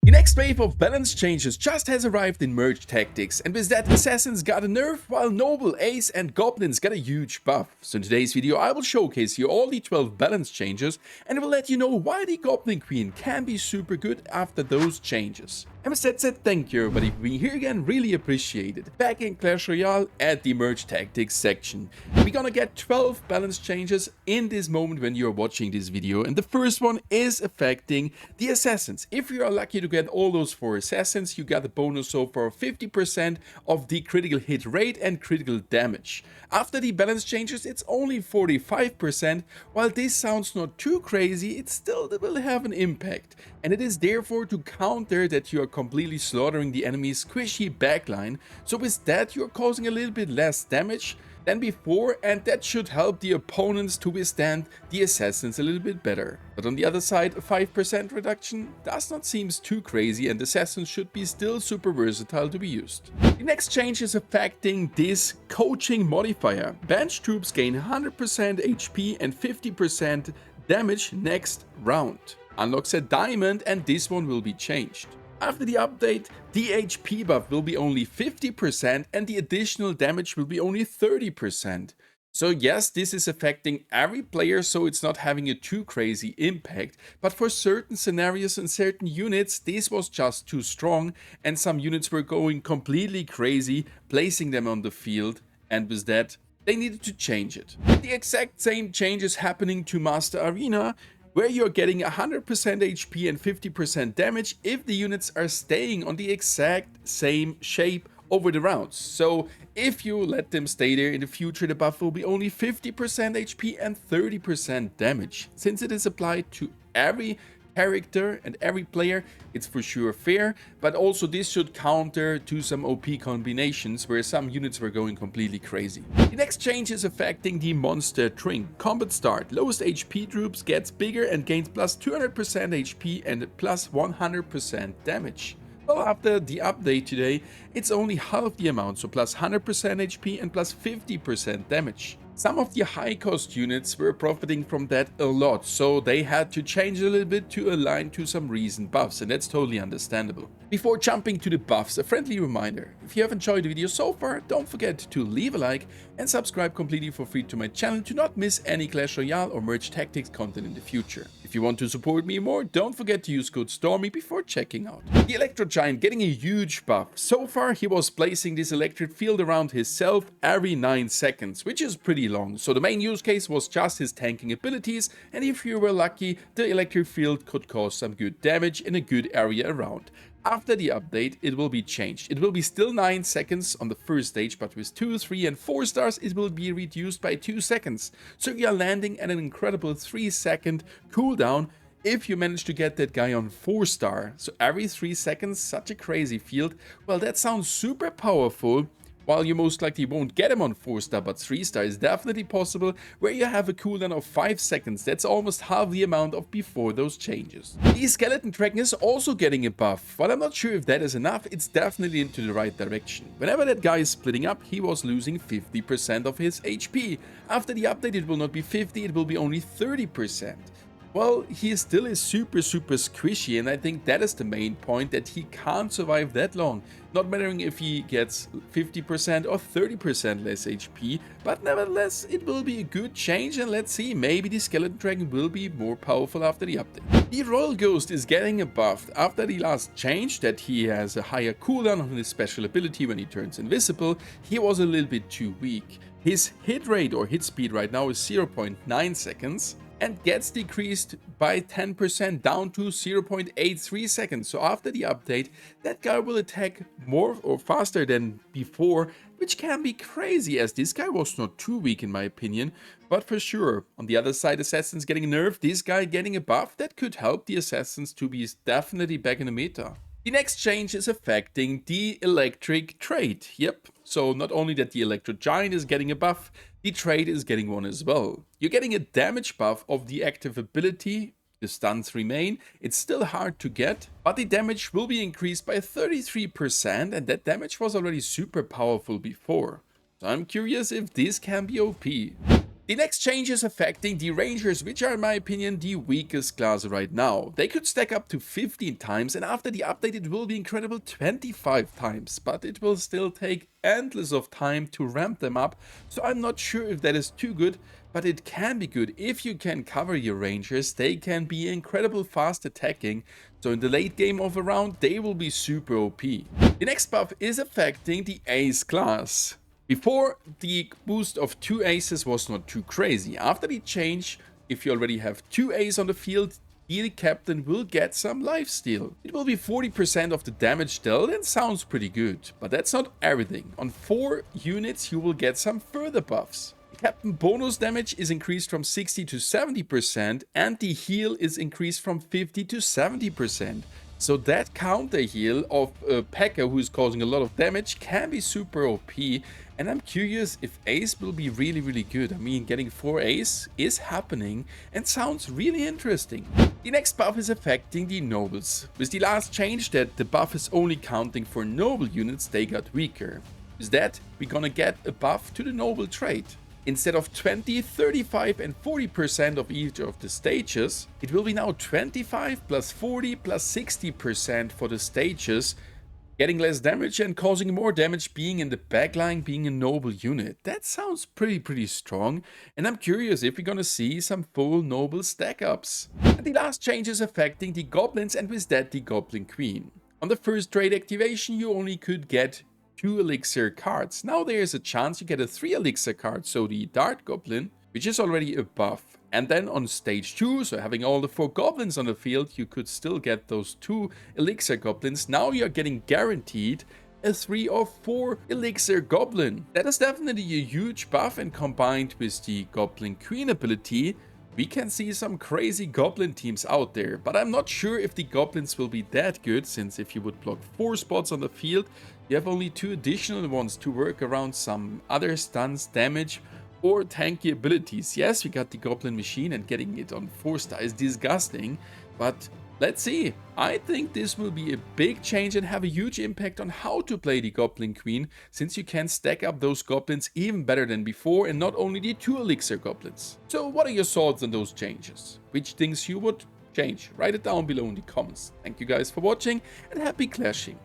The next wave of balance changes just has arrived in merge tactics, and with that assassins got a nerf while noble, ace and goblins got a huge buff. So in today's video I will showcase you all the 12 balance changes and will let you know why the goblin queen can be super good after those changes. And with that said, thank you everybody for being here again, really appreciate it. Back in Clash Royale at the merge tactics section. We're gonna get 12 balance changes in this moment when you're watching this video, and the first one is affecting the assassins. If you are lucky to get all those 4 assassins, you got a bonus so far 50% of the critical hit rate and critical damage. After the balance changes it's only 45%. While this sounds not too crazy, it still will have an impact, and it is therefore to counter that you are completely slaughtering the enemy's squishy backline. So with that you are causing a little bit less damage than before, and that should help the opponents to withstand the assassins a little bit better. But on the other side, a 5% reduction does not seem too crazy, and assassins should be still super versatile to be used. The next change is affecting this coaching modifier. Bench troops gain 100% HP and 50% damage next round. Unlocks a diamond, and this one will be changed. After the update, the HP buff will be only 50% and the additional damage will be only 30%. So yes, this is affecting every player, so it's not having a too crazy impact, but for certain scenarios and certain units this was just too strong, and some units were going completely crazy placing them on the field, and with that they needed to change it. The exact same change is happening to Master Arena, where you're getting 100% HP and 50% damage if the units are staying on the exact same shape over the rounds. So if you let them stay there in the future, the buff will be only 50% HP and 30% damage. Since it is applied to every character and every player, it's for sure fair, but also this should counter to some OP combinations where some units were going completely crazy. The next change is affecting the monster drink. Combat start. Lowest HP troops gets bigger and gains plus 200% HP and plus 100% damage. Well, after the update today, it's only half the amount, so plus 100% HP and plus 50% damage. Some of the high cost units were profiting from that a lot, so they had to change a little bit to align to some recent buffs, and that's totally understandable. Before jumping to the buffs, a friendly reminder: if you have enjoyed the video so far, don't forget to leave a like and subscribe completely for free to my channel to not miss any Clash Royale or Merge Tactics content in the future. If you want to support me more, don't forget to use code STORMY before checking out. The Electro Giant getting a huge buff. So far he was placing this electric field around himself every 9 seconds, which is pretty long. So the main use case was just his tanking abilities, and if you were lucky, the electric field could cause some good damage in a good area around. After the update, it will be changed. It will be still 9 seconds on the first stage, but with 2, 3 and 4 stars it will be reduced by 2 seconds. So you are landing at an incredible 3-second cooldown if you manage to get that guy on 4 star. So every 3 seconds, such a crazy field. Well, that sounds super powerful. While you most likely won't get him on 4 star, but 3 star is definitely possible, where you have a cooldown of 5 seconds. That's almost half the amount of before those changes. The Skeleton Dragon is also getting a buff. While I'm not sure if that is enough, it's definitely into the right direction. Whenever that guy is splitting up, he was losing 50% of his HP. After the update it will not be 50, it will be only 30%. Well, he still is super squishy, and I think that is the main point, that he can't survive that long. Not mattering if he gets 50% or 30% less HP, but nevertheless it will be a good change, and let's see, maybe the Skeleton Dragon will be more powerful after the update. The Royal Ghost is getting a buff. After the last change, that he has a higher cooldown on his special ability when he turns invisible, he was a little bit too weak. His hit rate or hit speed right now is 0.9 seconds. And gets decreased by 10% down to 0.83 seconds. So after the update, that guy will attack more or faster than before, which can be crazy, as this guy was not too weak in my opinion, but for sure. On the other side, assassins getting nerfed, this guy getting a buff that could help the assassins to be definitely back in the meta. The next change is affecting the electric trait. Yep, so not only that the Electro Giant is getting a buff, the trait is getting one as well. You're getting a damage buff of the active ability. The stuns remain. It's still hard to get, but the damage will be increased by 33%, and that damage was already super powerful before. So I'm curious if this can be OP. The next change is affecting the Rangers, which are in my opinion the weakest class right now. They could stack up to 15 times, and after the update it will be incredible 25 times, but it will still take endless of time to ramp them up, so I'm not sure if that is too good, but it can be good. If you can cover your Rangers, they can be incredible fast attacking, so in the late game of a round they will be super OP. The next buff is affecting the Ace class. Before, the boost of 2 aces was not too crazy. After the change, if you already have 2 aces on the field, the captain will get some lifesteal. It will be 40% of the damage dealt and sounds pretty good. But that's not everything. On 4 units you will get some further buffs. The captain bonus damage is increased from 60 to 70% and the heal is increased from 50 to 70%. So that counter heal of a P.E.K.K.A who is causing a lot of damage can be super OP, and I'm curious if Ace will be really good. I mean, getting 4 Ace is happening and sounds really interesting. The next buff is affecting the Nobles. With the last change that the buff is only counting for Noble units, they got weaker. With that, we're gonna get a buff to the Noble trait. Instead of 20, 35 and 40% of each of the stages, it will be now 25 plus 40 plus 60% for the stages, getting less damage and causing more damage being in the backline, being a noble unit. That sounds pretty strong, and I'm curious if we're gonna see some full noble stack ups. And the last change is affecting the goblins, and with that the Goblin Queen. On the first trade activation you only could get 2 elixir cards. Now there's a chance you get a 3 elixir card, so the Dart Goblin, which is already a buff. And then on stage 2, so having all the 4 goblins on the field, you could still get those 2 elixir goblins. Now you're getting guaranteed a 3 or 4 elixir goblin. That is definitely a huge buff, and combined with the Goblin Queen ability, we can see some crazy goblin teams out there, but I'm not sure if the goblins will be that good, since if you would block 4 spots on the field, you have only 2 additional ones to work around some other stuns, damage, or tanky abilities. Yes, we got the goblin machine, and getting it on 4-star is disgusting, but let's see. I think this will be a big change and have a huge impact on how to play the Goblin Queen, since you can stack up those goblins even better than before, and not only the 2 elixir goblins. So what are your thoughts on those changes? Which things you would change? Write it down below in the comments. Thank you guys for watching, and happy clashing.